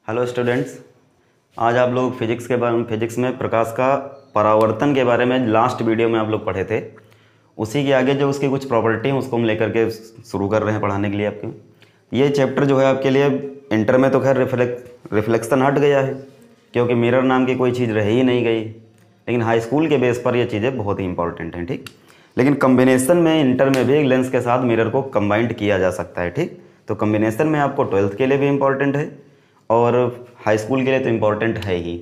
Hello students, आज आप लोग फिजिक्स में प्रकाश का परावर्तन के बारे में लास्ट वीडियो में आप लोग पढ़े थे। उसी के आगे जो उसकी कुछ प्रॉपर्टी हैं उसको हम लेकर के शुरू कर रहे हैं पढ़ाने के लिए आपके। ये चैप्टर जो है आपके लिए इंटर में तो खैर रिफ्लेक्शन हट गया है, क्योंकि मिरर नाम की कोई चीज़ रह ही नहीं गई, लेकिन हाई स्कूल के बेस पर ये चीज़ें बहुत ही इंपॉर्टेंट हैं। ठीक, लेकिन कम्बिनेशन में इंटर में भी लेंस के साथ मिरर को कंबाइंड किया जा सकता है। ठीक, तो कम्बिनेशन में आपको 12th के लिए भी इम्पॉर्टेंट है और हाई स्कूल के लिए तो इम्पॉर्टेंट है ही,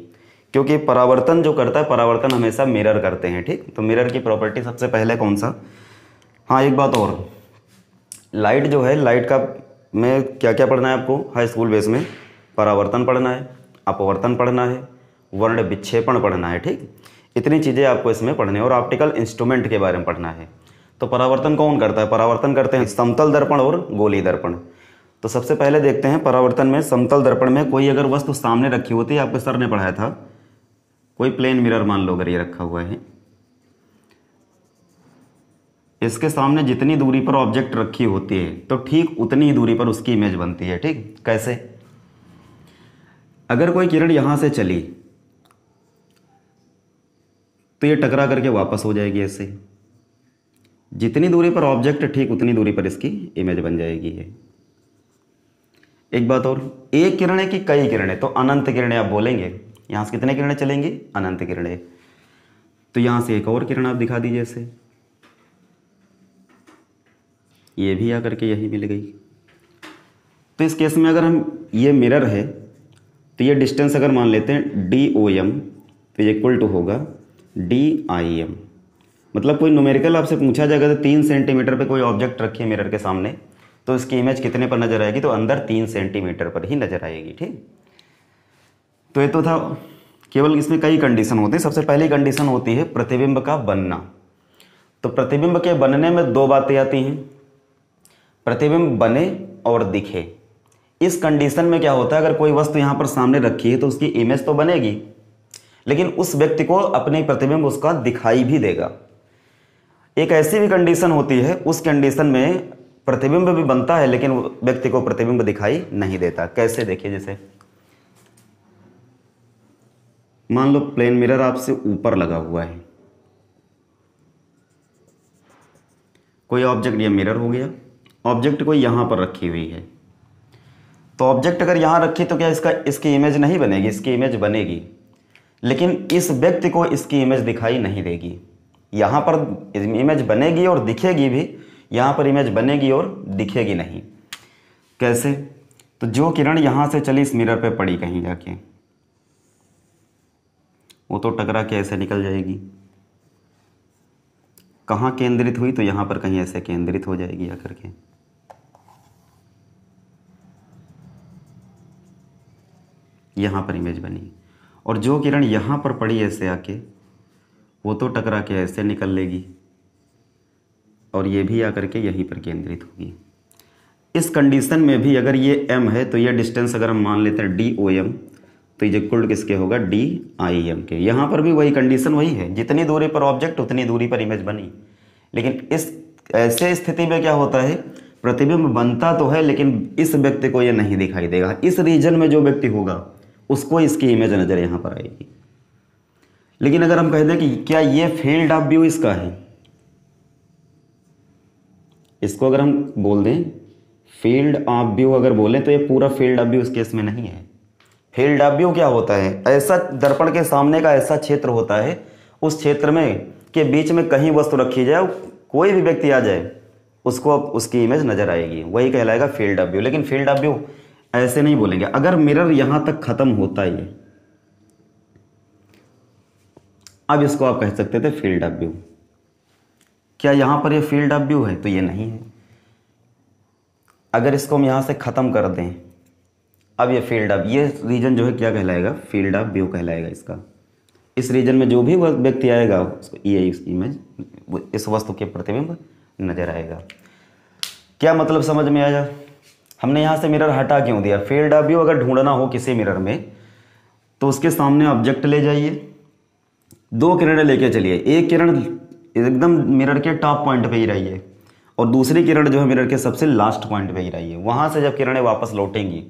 क्योंकि परावर्तन जो करता है, परावर्तन हमेशा मिरर करते हैं। ठीक, तो मिरर की प्रॉपर्टी सबसे पहले कौन सा, हाँ एक बात और, लाइट जो है, लाइट का में क्या क्या पढ़ना है आपको हाई स्कूल बेस में, परावर्तन पढ़ना है, अपवर्तन पढ़ना है, वर्ण विक्षेपण पढ़ना है। ठीक, इतनी चीज़ें आपको इसमें पढ़ने हैं और ऑप्टिकल इंस्ट्रूमेंट के बारे में पढ़ना है। तो परावर्तन कौन करता है, परावर्तन करते हैं समतल दर्पण और गोली दर्पण। तो सबसे पहले देखते हैं परावर्तन में समतल दर्पण में कोई अगर वस्तु सामने रखी होती है, आपके सर ने पढ़ाया था, कोई प्लेन मिरर मान लो अगर ये रखा हुआ है, इसके सामने जितनी दूरी पर ऑब्जेक्ट रखी होती है तो ठीक उतनी ही दूरी पर उसकी इमेज बनती है। ठीक, कैसे, अगर कोई किरण यहां से चली तो ये टकरा करके वापस हो जाएगी ऐसे, जितनी दूरी पर ऑब्जेक्ट ठीक उतनी दूरी पर इसकी इमेज बन जाएगी। ये एक बात और, एक किरणें की कई किरणें, तो अनंत किरणें आप बोलेंगे, यहां से कितने किरणें चलेंगी, अनंत किरणें। तो यहां से एक और किरण आप दिखा दीजिए ऐसे, ये भी आकर के यही मिल गई। तो इस केस में अगर हम, ये मिरर है तो ये डिस्टेंस अगर मान लेते हैं DOM तो ये इक्वल टू होगा DIM। मतलब कोई न्यूमेरिकल आपसे पूछा जाएगा तो 3 सेंटीमीटर पे कोई ऑब्जेक्ट रखिए मिरर के सामने, तो इसकी इमेज कितने पर नजर आएगी, तो अंदर 3 सेंटीमीटर पर ही नजर आएगी। ठीक, तो ये तो था, केवल इसमें कई कंडीशन होती है। सबसे पहली कंडीशन होती है प्रतिबिंब का बनना। तो प्रतिबिंब के बनने में दो बातें आती हैं, प्रतिबिंब बने और दिखे। इस कंडीशन में क्या होता है, अगर कोई वस्तु यहां पर सामने रखी है तो उसकी इमेज तो बनेगी, लेकिन उस व्यक्ति को अपने प्रतिबिंब उसका दिखाई भी देगा। एक ऐसी भी कंडीशन होती है, उस कंडीशन में प्रतिबिंब भी बनता है लेकिन व्यक्ति को प्रतिबिंब दिखाई नहीं देता। कैसे, देखिए, जैसे मान लो प्लेन मिरर आपसे ऊपर लगा हुआ है, कोई ऑब्जेक्ट, ये मिरर हो गया, ऑब्जेक्ट कोई यहां पर रखी हुई है, तो ऑब्जेक्ट अगर यहां रखी तो क्या इसकी इमेज नहीं बनेगी, इसकी इमेज बनेगी, लेकिन इस व्यक्ति को इसकी इमेज दिखाई नहीं देगी। यहां पर इमेज बनेगी और दिखेगी भी, यहां पर इमेज बनेगी और दिखेगी नहीं। कैसे, तो जो किरण यहां से चली इस मिरर पे पड़ी कहीं जाके, वो तो टकरा के ऐसे निकल जाएगी, कहां केंद्रित हुई, तो यहां पर कहीं ऐसे केंद्रित हो जाएगी आकर के, यहां पर इमेज बनी। और जो किरण यहां पर पड़ी ऐसे आके, वो तो टकरा के ऐसे निकल लेगी और ये भी आकर के यहीं पर केंद्रित होगी। इस कंडीशन में भी अगर ये m है तो ये डिस्टेंस अगर हम मान लेते हैं DOM तो ये इक्वल किसके होगा, DIM के। यहाँ पर भी वही कंडीशन वही है, जितनी दूरी पर ऑब्जेक्ट उतनी दूरी पर इमेज बनी। लेकिन इस ऐसे स्थिति में क्या होता है, प्रतिबिंब बनता तो है लेकिन इस व्यक्ति को ये नहीं दिखाई देगा। इस रीजन में जो व्यक्ति होगा उसको इसकी इमेज नजर यहाँ पर आएगी। लेकिन अगर हम कह दें कि क्या ये फील्ड ऑफ व्यू इसका है, इसको अगर हम बोल दें फील्ड ऑफ व्यू अगर बोलें, तो ये पूरा फील्ड ऑफ व्यू इस केस में नहीं है। फील्ड ऑफ व्यू क्या होता है, ऐसा दर्पण के सामने का ऐसा क्षेत्र होता है, उस क्षेत्र में के बीच में कहीं वस्तु रखी जाए, कोई भी व्यक्ति आ जाए उसको उसकी इमेज नजर आएगी, वही कहलाएगा फील्ड ऑफ व्यू। लेकिन फील्ड ऑफ व्यू ऐसे नहीं बोलेंगे। अगर मिरर यहां तक खत्म होता है, अब इसको आप कह सकते थे फील्ड ऑफ व्यू। क्या यहां पर ये फील्ड ऑफ व्यू है, तो ये नहीं है। अगर इसको हम यहां से खत्म कर दें, अब ये फील्ड ऑफ, ये रीजन जो है क्या कहलाएगा, फील्ड ऑफ व्यू कहलाएगा इसका। इस रीजन में जो भी व्यक्ति आएगा उसको ये इमेज, इस वस्तु के प्रतिबिंब नजर आएगा। क्या मतलब समझ में आया, हमने यहां से मिरर हटा क्यों दिया। फील्ड ऑफ व्यू अगर ढूंढना हो किसी मिरर में तो उसके सामने ऑब्जेक्ट ले जाइए, 2 किरणें लेके चलिए, एक किरण एकदम मिरर के टॉप पॉइंट पे ही रही है और दूसरी किरण जो है मिरर के सबसे लास्ट पॉइंट पे ही रही है। वहां से जब किरणें वापस लौटेंगी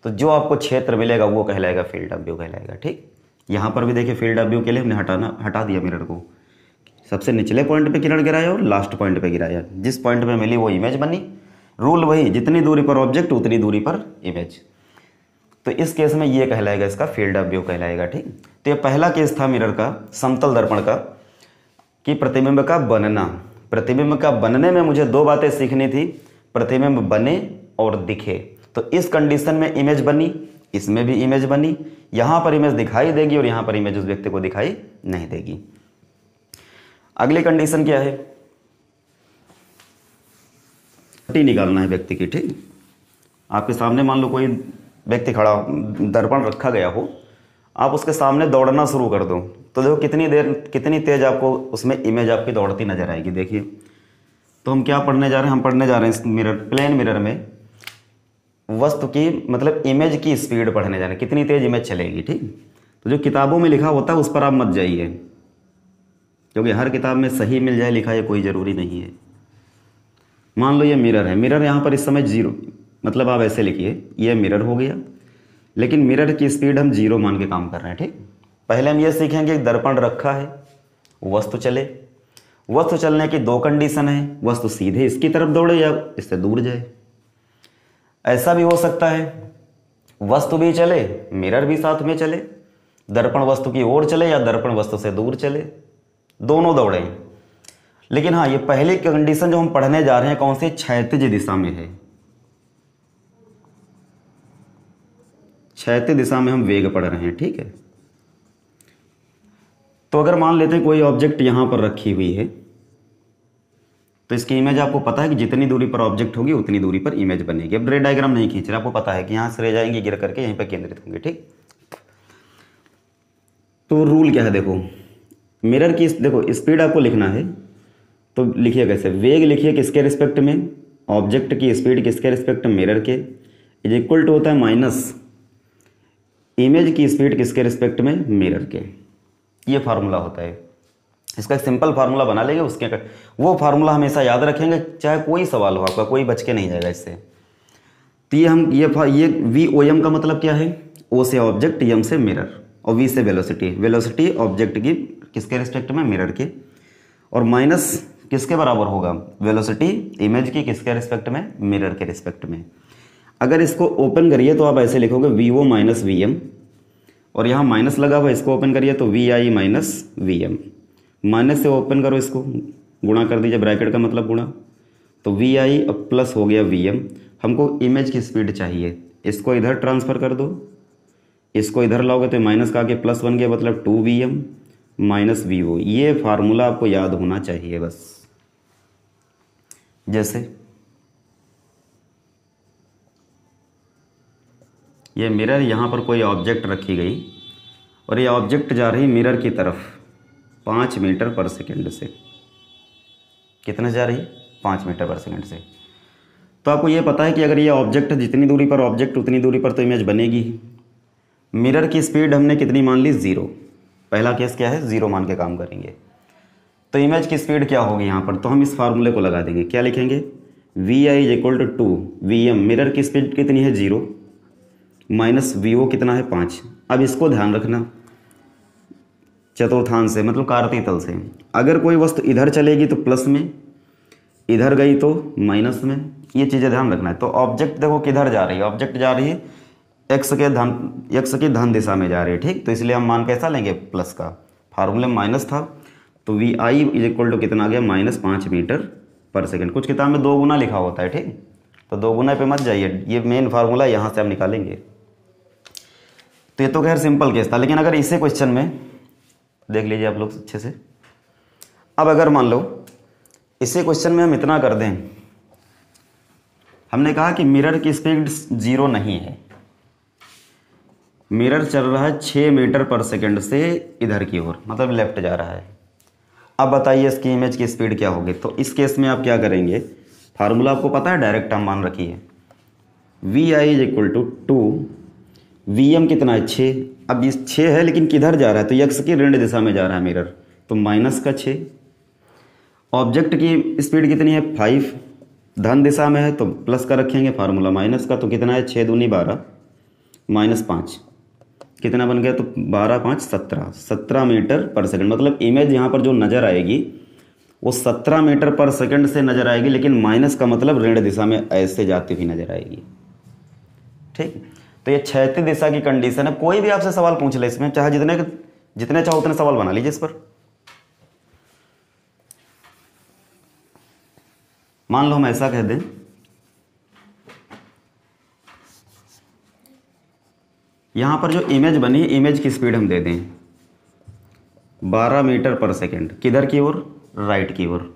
तो जो आपको क्षेत्र मिलेगा वो कहलाएगा फील्ड ऑफ व्यू कहलाएगा। ठीक, यहाँ पर भी देखिए फील्ड ऑफ व्यू के लिए हमने हटा दिया मिरर को, सबसे निचले पॉइंट पे किरण गिराया और लास्ट पॉइंट पे गिराया, जिस पॉइंट पे मिली वो इमेज बनी। रूल वही, जितनी दूरी पर ऑब्जेक्ट उतनी दूरी पर इमेज। तो इस केस में ये कहलाएगा इसका फील्ड ऑफ व्यू कहलाएगा। ठीक, तो ये पहला केस था मिरर का, समतल दर्पण का, कि प्रतिबिंब का बनना। प्रतिबिंब का बनने में मुझे दो बातें सीखनी थी, प्रतिबिंब बने और दिखे। तो इस कंडीशन में इमेज बनी, इसमें भी इमेज बनी, यहाँ पर इमेज दिखाई देगी और यहाँ पर इमेज उस व्यक्ति को दिखाई नहीं देगी। अगली कंडीशन क्या है, टी निकालना है व्यक्ति की। ठीक, आपके सामने मान लो कोई व्यक्ति खड़ा, दर्पण रखा गया हो, आप उसके सामने दौड़ना शुरू कर दो, तो देखो कितनी तेज आपको उसमें इमेज आपकी दौड़ती नजर आएगी। देखिए, तो हम क्या पढ़ने जा रहे हैं, हम पढ़ने जा रहे हैं इस मिरर, प्लेन मिरर में वस्तु की मतलब इमेज की स्पीड पढ़ने जा रहे हैं, कितनी तेज इमेज चलेगी। ठीक, तो जो किताबों में लिखा होता है उस पर आप मत जाइए, क्योंकि हर किताब में सही मिल जाए लिखा, ये कोई ज़रूरी नहीं है। मान लो ये मिरर है, मिरर यहाँ पर इस समय 0, मतलब आप ऐसे लिखिए, ये मिरर हो गया, लेकिन मिरर की स्पीड हम 0 मान के काम कर रहे हैं। ठीक, पहले हम ये सीखेंगे कि दर्पण रखा है, वस्तु चले। वस्तु चलने की दो कंडीशन है, वस्तु सीधे इसकी तरफ दौड़े या इससे दूर जाए। ऐसा भी हो सकता है वस्तु भी चले, मिरर भी साथ में चले, दर्पण वस्तु की ओर चले या दर्पण वस्तु से दूर चले, दोनों दौड़े। लेकिन हाँ, ये पहली कंडीशन जो हम पढ़ने जा रहे हैं कौन सी, क्षैतिज दिशा में है। क्षैतिज दिशा में हम वेग पढ़ रहे हैं। ठीक है, तो अगर मान लेते हैं कोई ऑब्जेक्ट यहां पर रखी हुई है, तो इसकी इमेज आपको पता है कि जितनी दूरी पर ऑब्जेक्ट होगी उतनी दूरी पर इमेज बनेगी। अब रे डायग्राम नहीं खींच रहे, आपको पता है कि यहां से रह जाएंगे गिर करके यहीं पर केंद्रित होंगे। ठीक, तो रूल क्या है, देखो मिरर की, देखो स्पीड आपको लिखना है, तो लिखिए कैसे, वेग लिखिए किसके रिस्पेक्ट में, ऑब्जेक्ट की स्पीड किसके रिस्पेक्ट में, मिरर के, इज इक्वल टू होता है माइनस इमेज की स्पीड किसके रिस्पेक्ट में, मिरर के। ये फार्मूला होता है, इसका एक सिंपल फार्मूला बना लेंगे, उसके वो फार्मूला हमेशा याद रखेंगे, चाहे कोई सवाल हो आपका, कोई बच के नहीं जाएगा इससे। तो ये हम ये वी ओ एम का मतलब क्या है, ओ से ऑब्जेक्ट, एम से मिरर, और वी से वेलोसिटी, वेलोसिटी ऑब्जेक्ट की किसके रिस्पेक्ट में, मिरर के, और माइनस किसके बराबर होगा, वेलोसिटी इमेज की किसके रिस्पेक्ट में, मिरर के रिस्पेक्ट में। अगर इसको ओपन करिए तो आप ऐसे लिखोगे V O minus V M, और यहाँ माइनस लगा हुआ, इसको ओपन करिए तो V I minus V M, minus से ओपन करो, इसको गुणा कर दीजिए, ब्रैकेट का मतलब गुणा, तो वी आई अब प्लस हो गया वी एम। हमको इमेज की स्पीड चाहिए, इसको इधर ट्रांसफ़र कर दो, इसको इधर लाओगे तो माइनस का आगे प्लस बन गया, मतलब 2Vm माइनस वी ओ। ये फार्मूला आपको याद होना चाहिए बस। जैसे ये मिरर, यहाँ पर कोई ऑब्जेक्ट रखी गई और ये ऑब्जेक्ट जा रही मिरर की तरफ 5 मीटर पर सेकेंड से। कितने जा रही है, 5 मीटर पर सेकेंड से। तो आपको ये पता है कि अगर ये ऑब्जेक्ट, जितनी दूरी पर ऑब्जेक्ट उतनी दूरी पर तो इमेज बनेगी ही। मिरर की स्पीड हमने कितनी मान ली, 0। पहला केस क्या है, 0 मान के काम करेंगे। तो इमेज की स्पीड क्या होगी यहाँ पर, तो हम इस फार्मूले को लगा देंगे। क्या लिखेंगे, V I is equal to 2Vm, mirror की स्पीड कितनी है 0, माइनस वी ओ कितना है 5। अब इसको ध्यान रखना, चतुर्थांश से मतलब कार्तीय तल से, अगर कोई वस्तु इधर चलेगी तो प्लस में, इधर गई तो माइनस में, ये चीज़ें ध्यान रखना है। तो ऑब्जेक्ट देखो किधर जा रही है, ऑब्जेक्ट जा रही है एक्स की धन दिशा में जा रही है। ठीक, तो इसलिए हम मान कैसा लेंगे, प्लस का। फार्मूले में माइनस था तो V I is equal to कितना आ गया, माइनस 5 मीटर पर सेकेंड। कुछ किताब में 2 गुना लिखा होता है, ठीक, तो 2 गुना पे मत जाइए, ये मेन फार्मूला यहाँ से हम निकालेंगे। तो ये तो खैर सिंपल केस था, लेकिन अगर इसे क्वेश्चन में देख लीजिए आप लोग अच्छे से। अब अगर मान लो इसे क्वेश्चन में हम इतना कर दें, हमने कहा कि मिरर की स्पीड 0 नहीं है, मिरर चल रहा है 6 मीटर पर सेकेंड से इधर की ओर, मतलब लेफ्ट जा रहा है। अब बताइए इसकी इमेज की स्पीड क्या होगी। तो इस केस में आप क्या करेंगे, फार्मूला आपको पता है, डायरेक्ट हम मान रखिए, V I is equal to 2Vm कितना है 6। अब ये 6 है लेकिन किधर जा रहा है, तो एक्स की ऋण दिशा में जा रहा है मिरर, तो माइनस का 6। ऑब्जेक्ट की स्पीड कितनी है 5, धन दिशा में है तो प्लस का रखेंगे फार्मूला, माइनस का, तो कितना है 6 दूनी 12, -5 कितना बन गया, तो 12 5 17, 17 मीटर पर सेकंड। मतलब इमेज यहाँ पर जो नज़र आएगी वो 17 मीटर पर सेकंड से नज़र आएगी, लेकिन माइनस का मतलब ऋण दिशा में ऐसे जाती हुई नज़र आएगी। ठीक, तो ये क्षैतिज दिशा की कंडीशन है। कोई भी आपसे सवाल पूछ ले इसमें, चाहे जितने चाहो उतने सवाल बना लीजिए इस पर। मान लो हम ऐसा कह दें, यहां पर जो इमेज बनी, इमेज की स्पीड हम दे दें 12 मीटर पर सेकंड, किधर की ओर, राइट की ओर।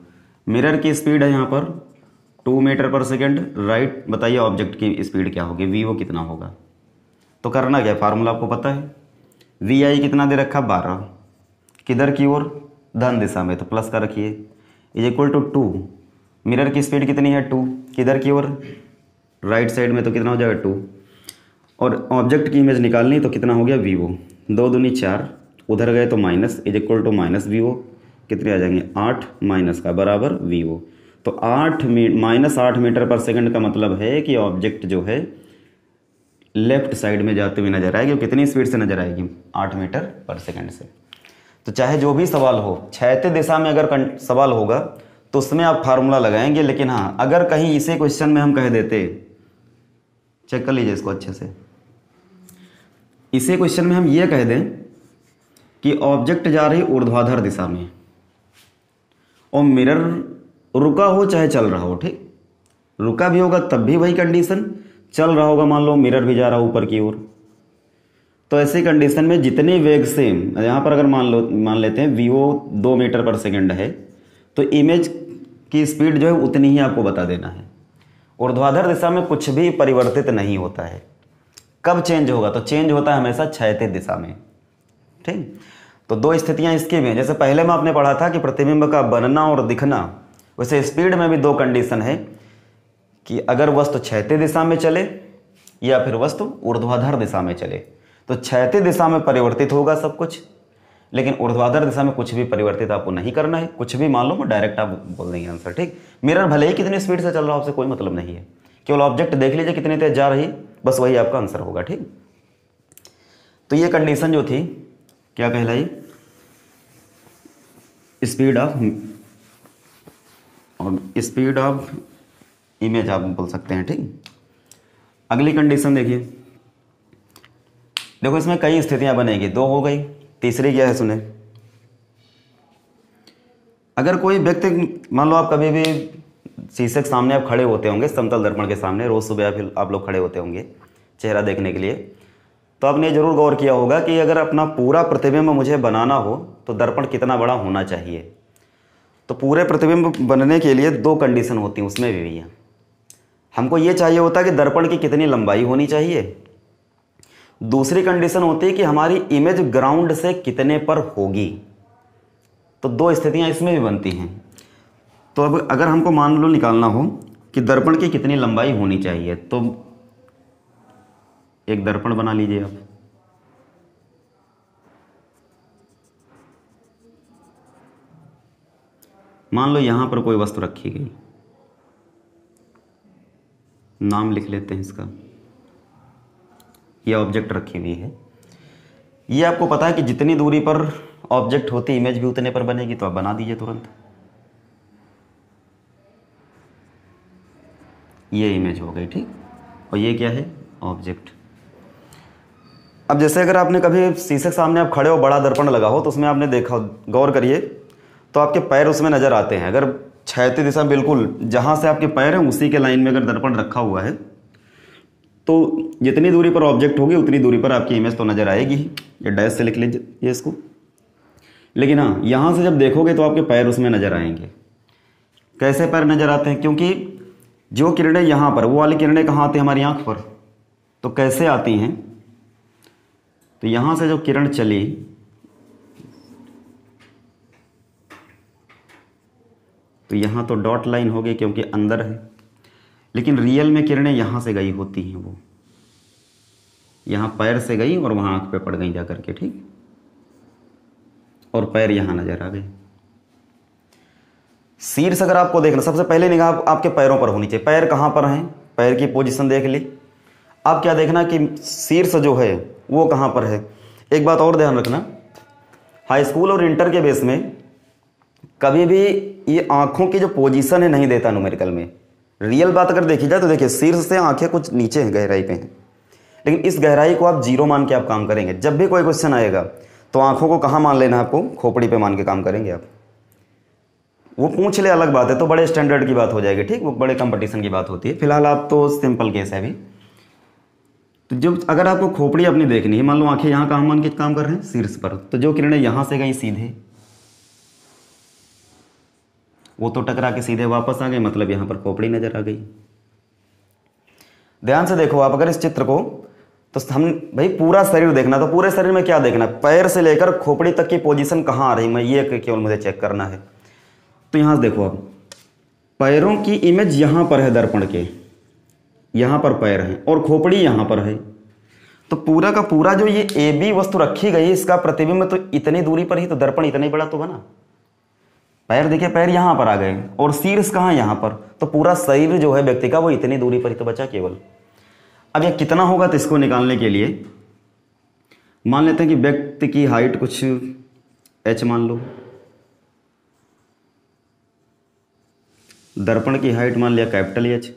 मिरर की स्पीड है यहां पर 2 मीटर पर सेकंड, राइट। बताइए ऑब्जेक्ट की स्पीड क्या होगी, वी ओ कितना होगा। तो करना क्या है, फार्मूला आपको पता है, वी आई कितना दे रखा, 12, किधर की ओर, धन दिशा में, तो प्लस का रखिए, इज इक्वल टू 2। मिरर की स्पीड कितनी है, 2, किधर की ओर, राइट साइड में, तो कितना हो जाएगा 2। और ऑब्जेक्ट की इमेज निकालनी, तो कितना हो गया, वी ओ, 2 दूनी 4, उधर गए तो minus, is equal to minus V O, कितने आ जाएंगे, 8 माइनस का बराबर वी ओ। तो -8 मीटर पर सेकंड का मतलब है कि ऑब्जेक्ट जो है लेफ्ट साइड में जाते हुए नजर आएगी। कितनी स्पीड से नजर आएगी, 8 मीटर पर सेकंड से। तो चाहे जो भी सवाल हो, क्षैतिज दिशा में अगर सवाल होगा तो उसमें आप फार्मूला लगाएंगे। लेकिन हाँ, अगर कहीं इसे क्वेश्चन में हम कह देते, चेक कर लीजिए इसको अच्छे से, इसे क्वेश्चन में हम ये कह दें कि ऑब्जेक्ट जा रही ऊर्ध्वाधर दिशा में और मिरर रुका हो चाहे चल रहा हो, ठीक, रुका भी होगा तब भी वही कंडीशन, चल रहा होगा मान लो मिरर भी जा रहा ऊपर की ओर, तो ऐसी कंडीशन में जितने वेग से, यहाँ पर अगर मान लेते हैं वी ओ 2 मीटर पर सेकंड है, तो इमेज की स्पीड जो है उतनी ही आपको बता देना है। ऊर्ध्वाधर दिशा में कुछ भी परिवर्तित नहीं होता है। कब चेंज होगा, तो चेंज होता है हमेशा क्षैतिज दिशा में। ठीक, तो 2 स्थितियां इसकी भी हैं। जैसे पहले में आपने पढ़ा था कि प्रतिबिंब का बनना और दिखना, वैसे स्पीड में भी 2 कंडीशन है कि अगर वस्तु क्षैतिज दिशा में चले या फिर वस्तु ऊर्ध्वाधर दिशा में चले। तो क्षैतिज दिशा में परिवर्तित होगा सब कुछ, लेकिन ऊर्ध्वाधर दिशा में कुछ भी परिवर्तित आपको नहीं करना है। कुछ भी मान लो डायरेक्ट आप बोल देंगे आंसर। ठीक, मिरर भले ही कितनी स्पीड से चल रहा हो, आपसे कोई मतलब नहीं है, केवल ऑब्जेक्ट देख लीजिए कितनी तेज जा रही, बस वही आपका आंसर होगा। ठीक, तो ये कंडीशन जो थी क्या कहलाई, स्पीड ऑफ इमेज आप बोल सकते हैं। ठीक, अगली कंडीशन देखिए, देखो इसमें कई स्थितियां बनेगी, 2 हो गई, तीसरी क्या है सुने। अगर कोई व्यक्ति, मान लो आप कभी भी शीशे के सामने आप खड़े होते होंगे, समतल दर्पण के सामने रोज सुबह फिर आप लोग खड़े होते होंगे चेहरा देखने के लिए, तो आपने जरूर गौर किया होगा कि अगर अपना पूरा प्रतिबिंब मुझे बनाना हो तो दर्पण कितना बड़ा होना चाहिए। तो पूरे प्रतिबिंब बनने के लिए 2 कंडीशन होती हैं, उसमें भी है, हमको ये चाहिए होता है कि दर्पण की कितनी लंबाई होनी चाहिए, दूसरी कंडीशन होती है कि हमारी इमेज ग्राउंड से कितने पर होगी। तो 2 स्थितियां इसमें भी बनती हैं। तो अब अगर हमको मान लो निकालना हो कि दर्पण की कितनी लंबाई होनी चाहिए, तो एक दर्पण बना लीजिए आप, मान लो यहां पर कोई वस्तु रखी गई, नाम लिख लेते हैं इसका, यह ऑब्जेक्ट रखी हुई है। ये आपको पता है कि जितनी दूरी पर ऑब्जेक्ट होती है इमेज भी उतने पर बनेगी, तो आप बना दीजिए तुरंत। ये इमेज हो गई, ठीक, और ये क्या है, ऑब्जेक्ट। अब जैसे अगर आपने कभी शीशे के सामने आप खड़े हो, बड़ा दर्पण लगा हो, तो उसमें आपने देखा, गौर करिए, तो आपके पैर उसमें नजर आते हैं। अगर क्षैतिज दिशा बिल्कुल जहां से आपके पैर हैं उसी के लाइन में अगर दर्पण रखा हुआ है, तो जितनी दूरी पर ऑब्जेक्ट होगी उतनी दूरी पर आपकी इमेज तो नजर आएगी ही। ये डैश से लिख लीजिए ये इसको। लेकिन हाँ, यहां से जब देखोगे तो आपके पैर उसमें नजर आएंगे। कैसे पैर नजर आते हैं, क्योंकि जो किरणें यहां पर, वो वाली किरणें कहाँ आती हैं, हमारी आंख पर। तो कैसे आती हैं, तो यहां से जो किरण चली, तो यहां तो डॉट लाइन होगी क्योंकि अंदर है, लेकिन रियल में किरणें यहां से गई होती हैं, वो यहां पैर से गई और वहां आंख पे पड़ गई जाकर के, ठीक, और पैर यहां नजर आ गए। शीर्ष अगर आपको देखना, सबसे पहले निगाह आपके पैरों पर होनी चाहिए। पैर कहां पर हैं, पैर की पोजीशन देख ली। अब क्या देखना कि शीर्ष जो है वो कहाँ पर है। एक बात और ध्यान रखना, हाई स्कूल और इंटर के बेस में कभी भी ये आँखों की जो पोजीशन है नहीं देता न्यूमेरिकल में। रियल बात अगर देखी जाए तो देखिए शीर्ष से आंखें कुछ नीचे हैं, गहराई पे हैं, लेकिन इस गहराई को आप जीरो मान के आप काम करेंगे। जब भी कोई क्वेश्चन आएगा तो आंखों को कहाँ मान लेना है आपको, खोपड़ी पे मान के काम करेंगे आप। वो पूछ ले अलग बात है, तो बड़े स्टैंडर्ड की बात हो जाएगी, ठीक, वो बड़े कंपटीशन की बात होती है। फिलहाल आप तो सिंपल केस है अभी। तो जब अगर आपको खोपड़ी अपनी देखनी है, मान लो आंखें यहाँ कहाँ मान के काम कर रहे हैं, शीर्ष पर, तो जो किरणें यहाँ से गई सीधे वो तो टकरा के सीधे वापस आ गई, मतलब यहाँ पर खोपड़ी नजर आ गई। ध्यान से देखो आप अगर इस चित्र को, तो हम भाई पूरा शरीर देखना, तो पूरे शरीर में क्या देखना, पैर से लेकर खोपड़ी तक की पोजीशन कहाँ आ रही, मैं ये केवल मुझे चेक करना है। तो यहाँ से देखो आप, पैरों की इमेज यहाँ पर है दर्पण के, यहाँ पर पैर हैं और खोपड़ी यहाँ पर है। तो पूरा का पूरा जो ये ए बी वस्तु रखी गई, इसका प्रतिबिंब तो इतनी दूरी पर ही, तो दर्पण इतना ही बड़ा तो बना। पैर देखिए, पैर यहाँ पर आ गए और शीर्ष कहाँ, यहाँ पर, तो पूरा शरीर जो है व्यक्ति का वो इतनी दूरी पर ही तो बचा केवल। अब ये कितना होगा, तो इसको निकालने के लिए मान लेते हैं कि व्यक्ति की हाइट कुछ h मान लो, दर्पण की हाइट मान लिया कैपिटल H।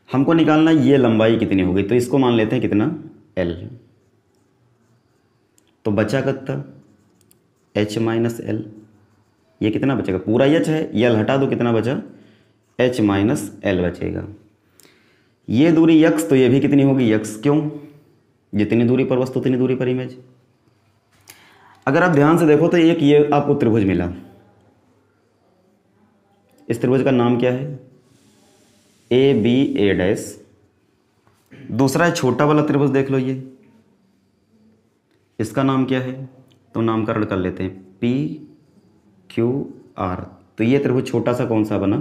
हमको निकालना ये लंबाई कितनी होगी, तो इसको मान लेते हैं कितना L। तो बचा कितना H माइनस L, ये कितना बचेगा, पूरा H है, L हटा दो, कितना बचा H माइनस L बचेगा। ये दूरी x, तो ये भी कितनी होगी x, क्यों, जितनी दूरी पर वस्तु उतनी दूरी पर इमेज। अगर आप ध्यान से देखो तो एक ये आपको त्रिभुज मिला, इस त्रिभुज का नाम क्या है, ए बी ए डैश। दूसरा है छोटा वाला त्रिभुज, देख लो ये, इसका नाम क्या है, तो नामकरण कर लेते हैं पी क्यू आर। तो ये त्रिभुज छोटा सा कौन सा बना,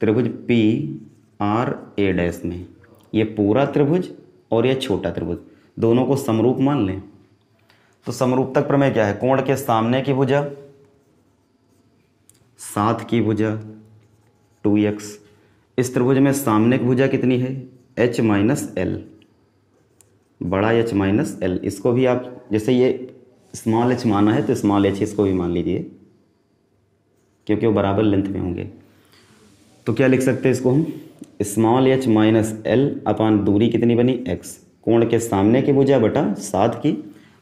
त्रिभुज पी आर ए डैश में। ये पूरा त्रिभुज और ये छोटा त्रिभुज, दोनों को समरूप मान लें। तो समरूपतक प्रमेय क्या है, कोण के सामने की भुजा साथ की भुजा 2x। इस त्रिभुज में सामने की भुजा कितनी है, h माइनस एल, बड़ा h माइनस एल। इसको भी आप जैसे ये स्मॉल h माना है तो स्मॉल h इसको भी मान लीजिए, क्योंकि वो बराबर लेंथ में होंगे। तो क्या लिख सकते हैं इसको हम, स्मॉल h माइनस एल अपान दूरी कितनी बनी x, कोण के सामने की भुजा बटा साथ की,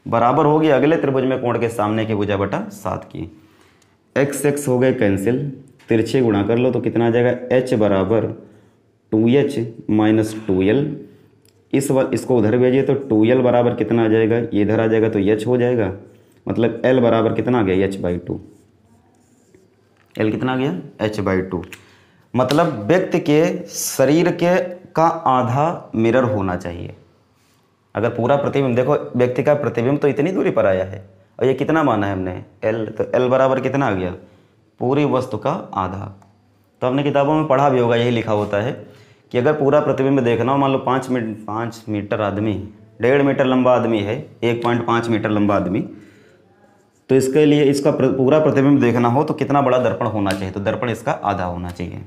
बराबर होगी अगले त्रिभुज में कोण के सामने की भुजा बटा साथ की। x x हो गए कैंसिल, तिरछे गुणा कर लो तो कितना आ जाएगा, h बराबर 2h माइनस 2l। इसको उधर भेजिए तो 2l बराबर कितना आ जाएगा, ये इधर आ जाएगा तो h हो जाएगा, मतलब l बराबर कितना आ गया, h/2। l कितना आ गया, h/2। मतलब व्यक्ति के शरीर के का आधा मिरर होना चाहिए। अगर पूरा प्रतिबिंब देखो, व्यक्ति का प्रतिबिंब तो इतनी दूरी पर आया है और ये कितना माना है हमने, l, तो l बराबर कितना आ गया, पूरी वस्तु का आधा। तो हमने किताबों में पढ़ा भी होगा, यही लिखा होता है कि अगर पूरा प्रतिबिंब देखना हो, मान लो 5 मीटर आदमी, 1.5 मीटर लंबा आदमी है, 1.5 मीटर लंबा आदमी, तो इसके लिए इसका पूरा प्रतिबिंब देखना हो तो कितना बड़ा दर्पण होना चाहिए, तो दर्पण इसका आधा होना चाहिए।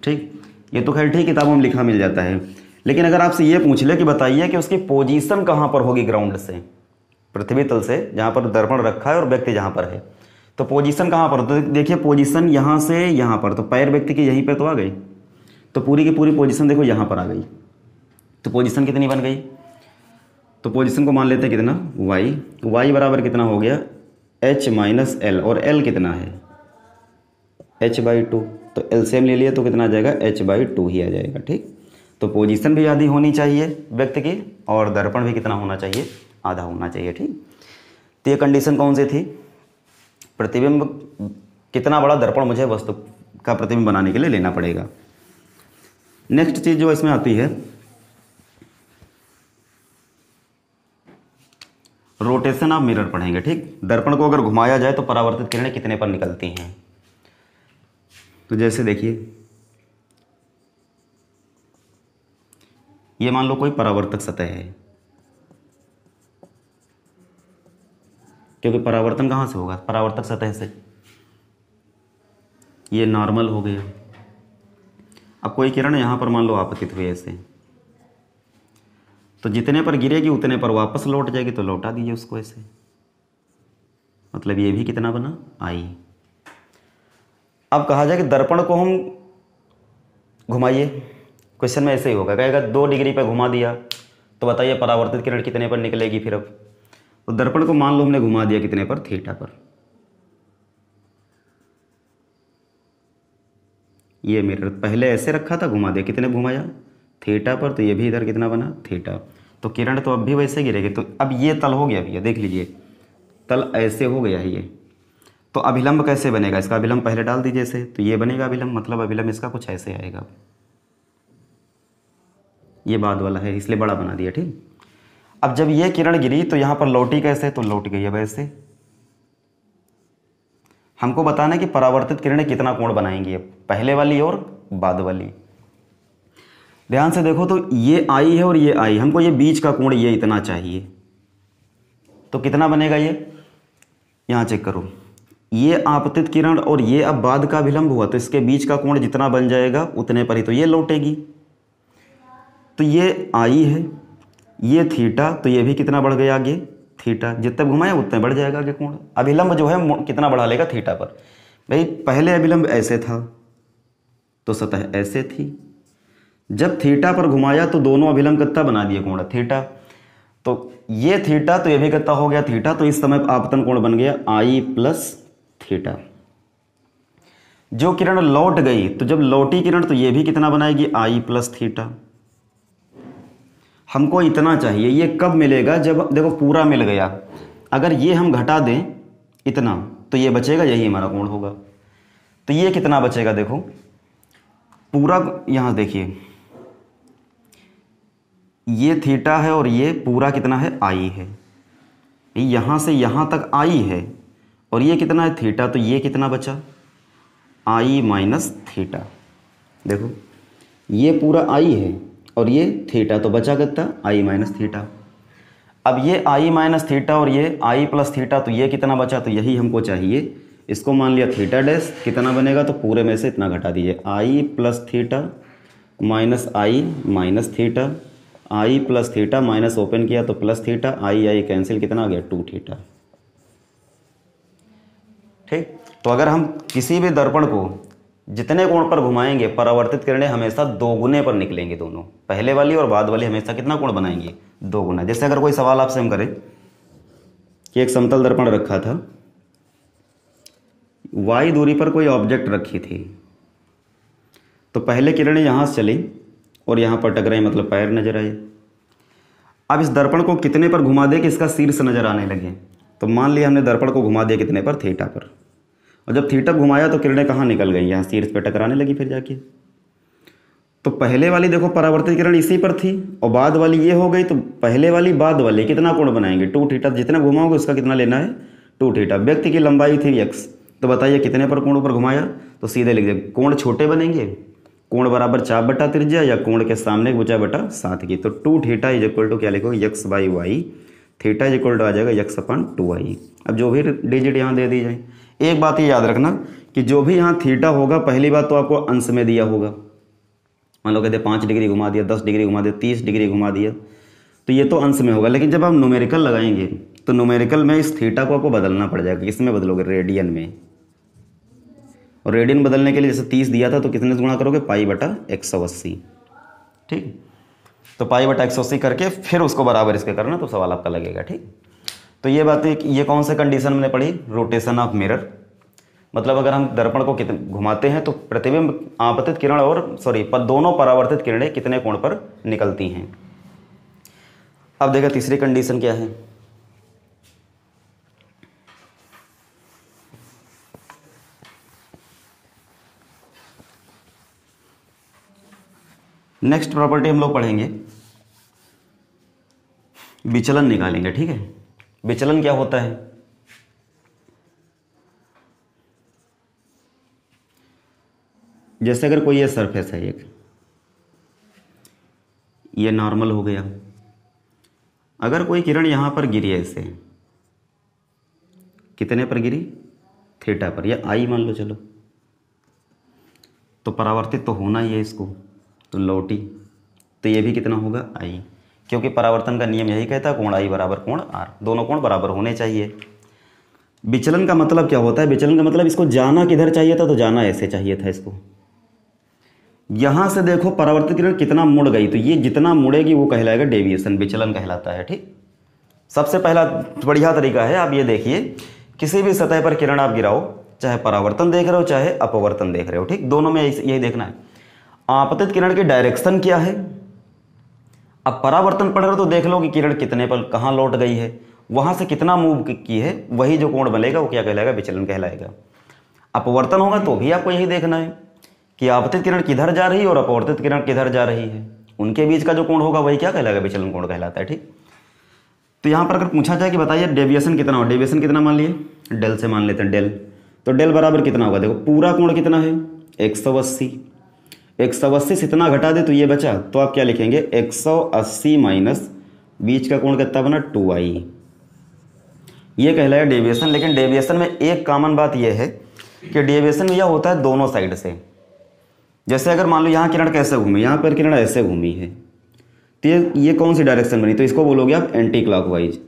ठीक, ये तो खैर ठीक किताबों में लिखा मिल जाता है। लेकिन अगर आपसे ये पूछ ले कि बताइए कि उसकी पोजीशन कहाँ पर होगी ग्राउंड से, पृथ्वी तल से जहाँ पर दर्पण रखा है और व्यक्ति जहाँ पर है, तो पोजीशन कहाँ पर, तो देखिए पोजीशन यहाँ से यहाँ पर, तो पैर व्यक्ति की यहीं पर तो आ गई, तो पूरी की पूरी पोजीशन देखो यहाँ पर आ गई। तो पोजीशन कितनी बन गई, तो पोजीशन को मान लेते हैं कितना, y बराबर कितना हो गया, h माइनस एल, और l कितना है h/2। तो एलसीएम ले लिए तो कितना आ जाएगा, h/2 ही आ जाएगा। ठीक, तो पोजीशन भी आधी होनी चाहिए व्यक्ति की और दर्पण भी कितना होना चाहिए, आधा होना चाहिए। ठीक, तो ये कंडीशन कौन सी थी, प्रतिबिंब कितना बड़ा दर्पण मुझे वस्तु का प्रतिबिंब बनाने के लिए लेना पड़ेगा। नेक्स्ट चीज़ जो इसमें आती है, रोटेशन ऑफ मिरर पढ़ेंगे। ठीक, दर्पण को अगर घुमाया जाए तो परावर्तित किरणें कितने पर निकलती हैं। तो जैसे देखिए, ये मान लो कोई परावर्तक सतह है, क्योंकि परावर्तन कहाँ से होगा, परावर्तक सतह से। ये नॉर्मल हो गया, अब कोई किरण यहाँ पर मान लो आपतित हुई ऐसे, तो जितने पर गिरेगी उतने पर वापस लौट जाएगी, तो लौटा दीजिए उसको ऐसे। मतलब ये भी कितना बना, आई। अब कहा जाए कि दर्पण को हम घुमाइए, क्वेश्चन में ऐसे ही होगा, कहेगा 2 डिग्री पर घुमा दिया, तो बताइए परावर्तित किरण कितने पर निकलेगी फिर। अब तो दर्पण को मान लो हमने घुमा दिया कितने पर, थीटा पर। ये मिरर पहले ऐसे रखा था, घुमा दिया, कितने घुमाया, थीटा पर, तो ये भी इधर कितना बना, थीटा। तो किरण तो अब भी वैसे गिरेगी। तो अब ये तल हो गया भैया, देख लीजिए तल ऐसे हो गया है ये। तो अभिलंब कैसे बनेगा, इसका अभिलंब पहले डाल दीजिए ऐसे, तो ये बनेगा अभिलंब। मतलब अभिलंब इसका कुछ ऐसे आएगा, ये बाद वाला है इसलिए बड़ा बना दिया, ठीक। अब जब ये किरण गिरी तो यहाँ पर लौटी कैसे, तो लौट गई अब ऐसे। हमको बताना है कि परावर्तित किरणें कितना कोण बनाएंगी, अब पहले वाली और बाद वाली। ध्यान से देखो, तो ये आई है और ये आई, हमको ये बीच का कोण ये इतना चाहिए, तो कितना बनेगा ये, यहाँ चेक करो, ये आपतित किरण और ये अब बाद का विलंब हुआ, तो इसके बीच का कोण जितना बन जाएगा उतने पर ही तो ये लौटेगी। तो ये आई है, ये थीटा, तो ये भी कितना बढ़ गया आगे, थीटा। जितने घुमाया उतने बढ़ जाएगा आगे कोण। अभिलंब जो है कितना बढ़ा लेगा, थीटा पर। भाई पहले अभिलंब ऐसे था तो सतह ऐसे थी, जब थीटा पर घुमाया तो दोनों अभिलंब कितना बना दिए कोण, थीटा। तो ये थीटा, तो ये भी कितना हो गया, थीटा। तो इस समय आपतन कोण बन गया आई प्लस थीटा। जो किरण लौट गई, तो जब लौटी किरण तो ये भी कितना बनाएगी, आई प्लस थीटा। हमको इतना चाहिए, ये कब मिलेगा, जब देखो पूरा मिल गया। अगर ये हम घटा दें इतना, तो ये बचेगा, यही हमारा कोण होगा। तो ये कितना बचेगा, देखो पूरा, यहां देखिए ये थीटा है और ये पूरा कितना है, आई है। यहां से यहां तक आई है और ये कितना है, थीटा। तो ये कितना बचा, आई माइनस थीटा। देखो ये पूरा आई है और ये थीटा, तो बचा कितना, आई माइनस थीटा। अब ये आई माइनस थीटा और ये आई प्लस थीटा, तो ये कितना बचा, तो यही हमको चाहिए। इसको मान लिया थीटा डैश, कितना बनेगा, तो पूरे में से इतना घटा दीजिए, आई प्लस थीटा माइनस आई माइनस थीटा, आई प्लस थीटा माइनस ओपन किया तो plus theta, I I cancel, कितना आ गया, 2 थीटा। ठीक। तो अगर हम किसी भी दर्पण को जितने कोण पर घुमाएंगे, परावर्तित किरणें हमेशा 2 गुने पर निकलेंगे। दोनों पहले वाली और बाद वाली हमेशा कितना कोण बनाएंगे, 2 गुना। जैसे अगर कोई सवाल आपसे हम करें कि एक समतल दर्पण रखा था, y दूरी पर कोई ऑब्जेक्ट रखी थी, तो पहले किरणें यहाँ से चली और यहाँ पर टकराई, मतलब पैर नजर आए। अब इस दर्पण को कितने पर घुमा दे कि इसका शीर्ष नजर आने लगे, तो मान लिया हमने दर्पण को घुमा दिया कितने पर, थीटा पर। और जब थीटा घुमाया तो किरणें कहाँ निकल गई, यहाँ शीर्ष पे टकराने लगी फिर जाके। तो पहले वाली देखो परावर्तित किरण इसी पर थी और बाद वाली ये हो गई, तो पहले वाली बाद वाली कितना कोण बनाएंगे, 2 थीटा। जितना घुमाओगे उसका कितना लेना है, 2 थीटा। व्यक्ति की लंबाई थी x, तो बताइए कितने पर कोण पर घुमाया, तो सीधे लिख दे। कोण छोटे बनेंगे, कोण बराबर चाप बटा त्रिज्या या कोण के सामने भुजा बटा 7 की। तो 2 थीटा इज इक्वल टू क्या लिखोगे, x by y, theta is equal to आ जाएगा x अपन 2y। अब जो भी डिजिट यहाँ दे दी जाए, एक बात ये याद रखना कि जो भी यहाँ थीटा होगा, पहली बात तो आपको अंश में दिया होगा। मान लो कहते 5 डिग्री घुमा दिया, 10 डिग्री घुमा दिया, 30 डिग्री घुमा दिया, तो ये तो अंश में होगा। लेकिन जब आप न्यूमेरिकल लगाएंगे तो न्यूमेरिकल में इस थीटा को आपको बदलना पड़ जाएगा। किसमें बदलोगे, रेडियन में। और रेडियन बदलने के लिए जैसे 30 दिया था तो कितने से गुणा करोगे, पाई बटा 180। ठीक। तो पाई बटा 180 करके फिर उसको बराबर इसके करना, तो सवाल आपका लगेगा। ठीक। तो ये बात है, ये कौन से कंडीशन में पड़ी, रोटेशन ऑफ मिरर। मतलब अगर हम दर्पण को कितने घुमाते हैं तो प्रतिबिंब, आपतित किरण और दोनों परावर्तित किरणें कितने कोण पर निकलती हैं। अब देखा तीसरी कंडीशन क्या है। नेक्स्ट प्रॉपर्टी हम लोग पढ़ेंगे, विचलन निकालेंगे। ठीक है, विचलन क्या होता है, जैसे अगर कोई ये सरफेस है, एक ये नॉर्मल हो गया, अगर कोई किरण यहां पर गिरी ऐसे, कितने पर गिरी, थीटा पर, या आई मान लो, चलो तो परावर्तित तो होना ही है इसको, तो लौटी, तो ये भी कितना होगा आई, क्योंकि परावर्तन का नियम यही कहता है कोण आई बराबर कोण आर, दोनों कोण बराबर होने चाहिए। विचलन का मतलब क्या होता है? विचलन का मतलब इसको जाना किधर चाहिए था, तो जाना ऐसे चाहिए था इसको। यहां से देखो परावर्तित किरण कितना मुड़ गई, तो ये जितना मुड़ेगी वो कहलाएगा डेविएशन, विचलन कहलाता है। ठीक, सबसे पहला बढ़िया तरीका है, आप ये देखिए, किसी भी सतह पर किरण आप गिराओ, चाहे परावर्तन देख रहे हो चाहे अपवर्तन देख रहे हो, ठीक, दोनों में यही देखना है आपतित किरण की डायरेक्शन क्या है। अब परावर्तन पढ़ रहे हो तो देख लो कि किरण कितने पर कहाँ लौट गई है, वहां से कितना मूव की है, वही जो कोण बनेगा वो क्या कहलाएगा, विचलन कहलाएगा। अपवर्तन होगा तो भी आपको यही देखना है कि आपतित किरण किधर जा रही है और अपवर्तित किरण किधर जा रही है, उनके बीच का जो कोण होगा वही क्या कहलाएगा, विचलन कोण कहलाता है। ठीक, तो यहाँ पर अगर पूछा जाए कि बताइए डेविएशन कितना हो, डेविएशन कितना मान लिए, डेल से मान लेते हैं डेल, तो डेल बराबर कितना होगा, देखो पूरा कोण कितना है 180, 180 से इतना घटा दे तो ये बचा, तो आप क्या लिखेंगे 180 माइनस बीच का कोण कितना बना 2i, ये कहलाएगा डेविएशन। लेकिन डेविएशन में एक कॉमन बात यह है कि डेविएशन यह होता है दोनों साइड से। जैसे अगर मान लो यहाँ किरण कैसे घूमी, यहाँ पर किरण ऐसे घूमी है, तो ये कौन सी डायरेक्शन बनी, तो इसको बोलोगे आप एंटी क्लॉकवाइज,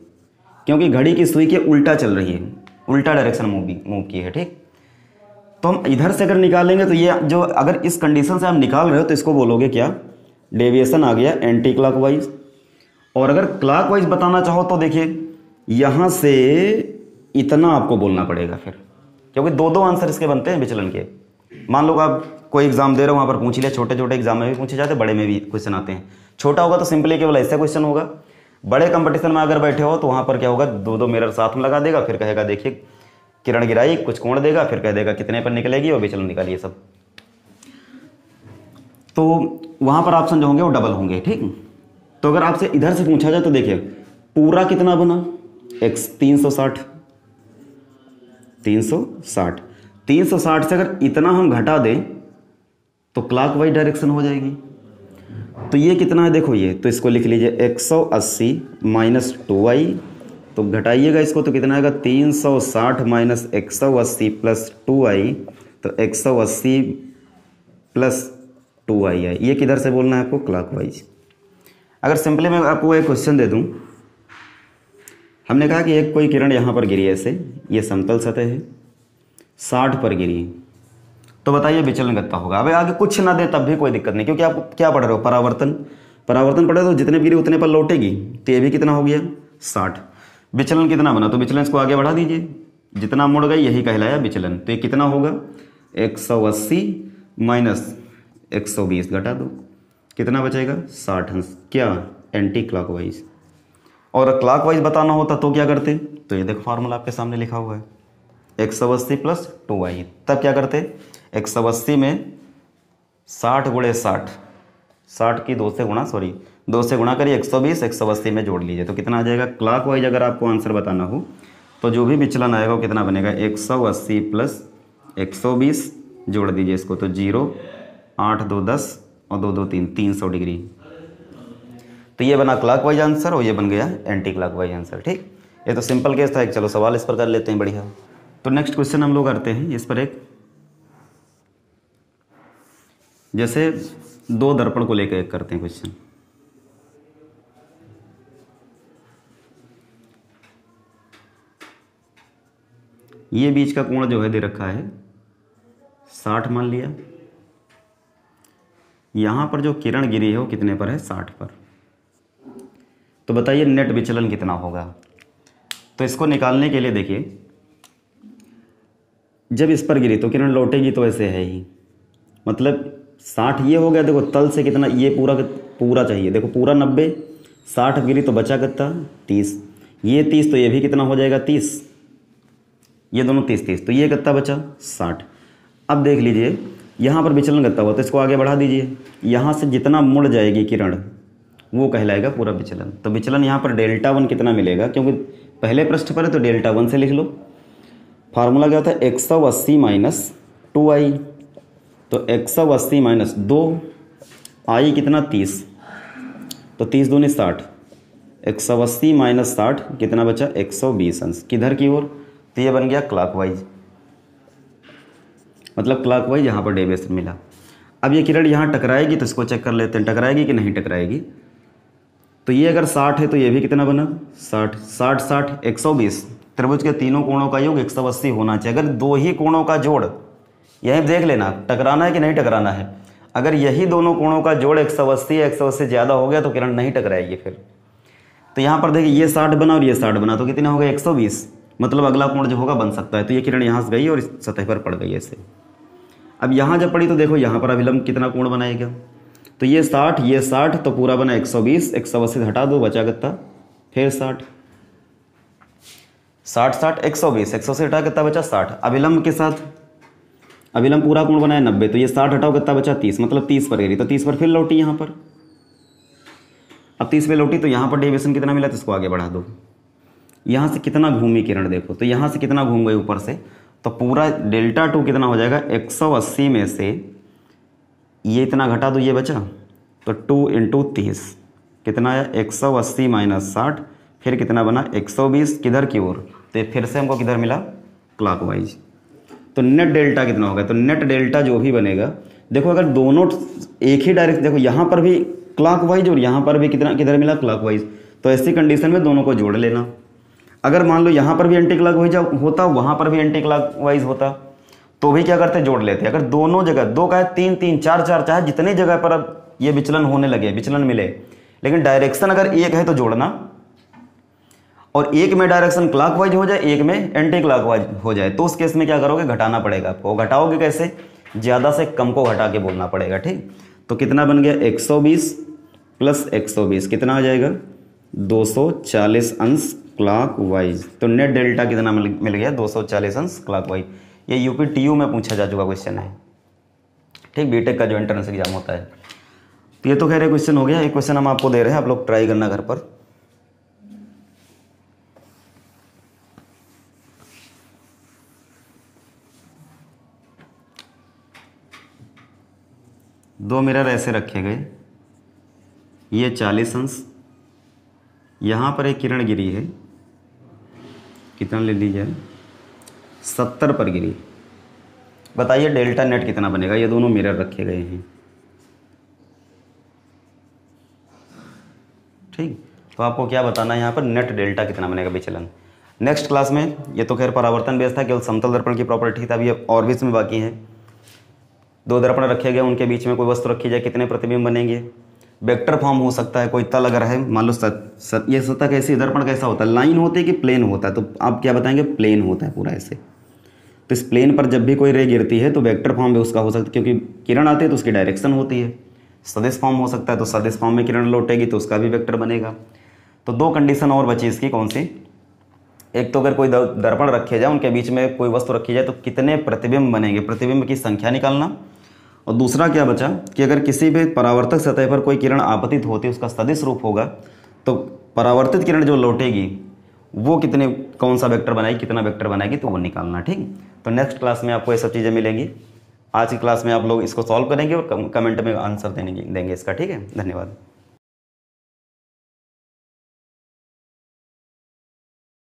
क्योंकि घड़ी की सुई के उल्टा चल रही है, उल्टा डायरेक्शन मूव की है। ठीक, तो हम इधर से अगर निकालेंगे तो ये जो अगर इस कंडीशन से आप निकाल रहे हो तो इसको बोलोगे क्या, डेविएशन आ गया एंटी क्लॉकवाइज। और अगर क्लॉकवाइज बताना चाहो तो देखिए यहाँ से इतना आपको बोलना पड़ेगा फिर, क्योंकि दो आंसर इसके बनते हैं विचलन के। मान लो आप कोई एग्जाम दे रहे हो, वहाँ पर पूछ लिया, छोटे छोटे एग्जाम में भी पूछे जाते, बड़े में भी क्वेश्चन आते हैं। छोटा होगा तो सिंपली केवल ऐसा क्वेश्चन होगा, बड़े कंपटीशन में अगर बैठे हो तो वहाँ पर क्या होगा, दो मिरर साथ में लगा देगा, फिर कहेगा देखिए किरण गिराई, कुछ कोण देगा, फिर कह देगा कितने पर निकलेगी और विचलन निकालिए सब, तो वहाँ पर ऑप्शन जो होंगे वो डबल होंगे। ठीक, तो अगर आपसे इधर से पूछा जाए तो देखिए पूरा कितना बना 360, 360 से अगर इतना हम घटा दें तो क्लॉकवाइज डायरेक्शन हो जाएगी। तो ये कितना है देखो, ये तो इसको लिख लीजिए 180 माइनस 2i, तो घटाइएगा इसको तो कितना आएगा 360 माइनस 180 प्लस 2i, तो 180 प्लस 2i है। ये किधर से बोलना है आपको, क्लॉकवाइज। अगर सिंपली मैं आपको एक क्वेश्चन दे दूं, हमने कहा कि एक कोई किरण यहाँ पर गिरी ऐसे, ये समतल सतह है, 60 पर गिरी, तो बताइए विचलन कितना होगा। अब आगे कुछ ना दे तब भी कोई दिक्कत नहीं, क्योंकि आप क्या पढ़ रहे हो, परावर्तन पढ़ रहे हो, तो जितने गिरी उतने पर लौटेगी, तो ये भी कितना हो गया 60। विचलन कितना बना, तो विचलन इसको आगे बढ़ा दीजिए, जितना मुड़ गई यही कहलाया विचलन। तो ये कितना होगा 180 माइनस 120 घटा दो, कितना बचेगा 60 अंश, क्या एंटी क्लॉकवाइज। और क्लॉकवाइज बताना होता तो क्या करते, तो ये देखो फार्मूला आपके सामने लिखा हुआ है 180 प्लस 2i, तब क्या करते 180 में 60 गुणे 60 की 2 से गुणा करिए 120, 180 में जोड़ लीजिए, तो कितना आ जाएगा। क्लॉकवाइज अगर आपको आंसर बताना हो तो जो भी विचलन आएगा वो कितना बनेगा 180 प्लस 120, जोड़ दीजिए इसको, तो 0, 8 2 10 और 2 2 3, 300 डिग्री। तो ये बना क्लॉकवाइज आंसर और ये बन गया एंटी क्लॉकवाइज आंसर। ठीक, ये तो सिंपल केस था एक, चलो सवाल इस पर कर लेते हैं, बढ़िया। तो नेक्स्ट क्वेश्चन हम लोग करते हैं इस पर एक, जैसे 2 दर्पण को लेकर एक करते हैं क्वेश्चन। ये बीच का कोण जो है दे रखा है 60 मान लिया, यहां पर जो किरण गिरी है वो कितने पर है 60 पर, तो बताइए नेट विचलन कितना होगा। तो इसको निकालने के लिए देखिए, जब इस पर गिरी तो किरण लौटेगी, तो ऐसे है ही, मतलब 60 ये हो गया, देखो तल से कितना, ये पूरा चाहिए, देखो पूरा 90, 60 गिरी तो बचा कितना 30, ये 30, तो ये भी कितना हो जाएगा 30, ये दोनों 30, तो ये कितना बचा 60। अब देख लीजिए यहाँ पर विचलन कितना हुआ, तो इसको आगे बढ़ा दीजिए, यहाँ से जितना मुड़ जाएगी किरण वो कहलाएगा पूरा विचलन। तो विचलन यहाँ पर Δ1 कितना मिलेगा, क्योंकि पहले पृष्ठ पर है तो Δ1 से लिख लो। फार्मूला क्या होता है 180 माइनस 2i, तो 180 माइनस 2, i कितना 30, तो 30 दूनी 60, 180 माइनस 60 कितना बचा 120 अंश, किधर की ओर, तो ये बन गया क्लॉकवाइज, मतलब क्लॉकवाइज यहाँ पर डेविएशन मिला। अब ये किरण यहाँ टकराएगी तो इसको चेक कर लेते हैं, टकराएगी कि नहीं टकराएगी। तो ये अगर 60 है तो ये भी कितना बना 60, 60 60 120। त्रिभुज के तीनों कोणों का योग 180 होना चाहिए। अगर दो ही कोणों का जोड़, यही देख लेना टकराना है कि नहीं टकराना है। अगर यही दोनों कोणों का जोड़ 180 या 180 ज़्यादा हो गया तो किरण नहीं टकराएगी फिर। तो यहाँ पर देखिए ये 60 बना और ये 60 बना तो कितना हो गया 120, मतलब अगला कोण जो होगा बन सकता है। तो ये किरण यहाँ से गई और इस सतह पर पड़ गई ऐसे। अब यहाँ जब पड़ी तो देखो यहाँ पर अभिलंब कितना कोण बनाएगा, तो ये 60 ये 60 तो पूरा बना 120, 180 हटा दो बचा कितना फिर 60, 60 60 120, 180 हटा कितना बचा 60। अभिलंब के साथ अभिलंब पूरा कोण बनाया 90, तो ये 60 हटाओ कितना बचा 30, मतलब 30 पर गिरी तो 30 पर फिर लौटी यहाँ पर। अब 30 पे लौटी तो यहाँ पर डेविएशन कितना मिला तो इसको आगे बढ़ा दो। यहाँ से कितना घूमी किरण देखो, तो यहाँ से कितना घूम गई ऊपर से, तो पूरा डेल्टा 2 कितना हो जाएगा 180 में से ये इतना घटा दो ये बचा, तो 2 × 30 कितना आया 180 - 60, फिर कितना बना 120 किधर की ओर, तो फिर से हमको किधर मिला क्लॉकवाइज। तो नेट डेल्टा कितना होगा, तो नेट डेल्टा जो भी बनेगा देखो अगर दोनों एक ही डायरेक्ट, देखो यहाँ पर भी क्लॉकवाइज और यहाँ पर भी कितना किधर मिला क्लॉकवाइज, तो ऐसी कंडीशन में दोनों को जोड़ लेना। अगर मान लो यहाँ पर भी एंटी क्लॉकवाइज होता वहाँ पर भी एंटी क्लॉकवाइज होता तो भी क्या करते जोड़ लेते। अगर दोनों जगह दो का 3 3 4 4 चाहे जितनी जगह पर अब ये विचलन होने लगे विचलन मिले, लेकिन डायरेक्शन अगर एक है तो जोड़ना, और एक में डायरेक्शन क्लॉकवाइज हो जाए एक में एंटी क्लॉकवाइज हो जाए तो उस केस में क्या करोगे घटाना पड़ेगा आपको। घटाओगे कैसे, ज़्यादा से कम को घटा के बोलना पड़ेगा, ठीक। तो कितना बन गया 120 + 120 कितना आ जाएगा 240 अंश क्लॉकवाइज। तो नेट डेल्टा कितना मिल गया 240 अंश क्लॉकवाइज। ये यूपी टीयू में पूछा जा चुका क्वेश्चन है, ठीक, बीटेक का जो एंट्रेंस एग्जाम होता है। तो ये तो खैर क्वेश्चन हो गया, एक क्वेश्चन हम आपको दे रहे हैं, आप लोग ट्राई करना घर पर। दो मिरर ऐसे रखे गए, ये 40 अंश, यहाँ पर एक किरण गिरी है, कितना ले लीजिए 70 पर गिरी। बताइए डेल्टा नेट कितना बनेगा, ये दोनों मिरर रखे गए हैं, ठीक। तो आपको क्या बताना है यहाँ पर नेट डेल्टा कितना बनेगा विचलन। नेक्स्ट क्लास में, ये तो खैर परावर्तन बेस था, केवल समतल दर्पण की प्रॉपर्टी था, अभी और भी इसमें बाकी है। दो दर्पण रखे गए, उनके बीच में कोई वस्तु रखी जाए, कितने प्रतिबिंब बनेंगे। वेक्टर फॉर्म हो सकता है, कोई तल अगर है, मान लो ये सतह कैसी, दर्पण कैसा होता है, लाइन होती है कि प्लेन होता है, तो आप क्या बताएंगे प्लेन होता है पूरा ऐसे। तो इस प्लेन पर जब भी कोई रे गिरती है तो वेक्टर फॉर्म भी उसका हो सकता है, क्योंकि किरण आती है तो उसकी डायरेक्शन होती है। सदिश फॉर्म हो सकता है, तो सदिश फॉर्म में किरण लौटेगी तो उसका भी वेक्टर बनेगा। तो दो कंडीशन और बची इसकी, कौन सी, एक तो अगर कोई दर्पण रखे जाए, उनके बीच में कोई वस्तु रखी जाए तो कितने प्रतिबिंब बनेंगे, प्रतिबिंब की संख्या निकालना। और दूसरा क्या बचा कि अगर किसी भी परावर्तक सतह पर कोई किरण आपतित होती है, उसका सदिश रूप होगा, तो परावर्तित किरण जो लौटेगी वो कितने, कौन सा वेक्टर बनाएगी, कितना वेक्टर बनाएगी, तो वो निकालना, ठीक। तो नेक्स्ट क्लास में आपको ये सब चीज़ें मिलेंगी। आज की क्लास में आप लोग इसको सॉल्व करेंगे और कमेंट में आंसर देंगे इसका, ठीक है। धन्यवाद।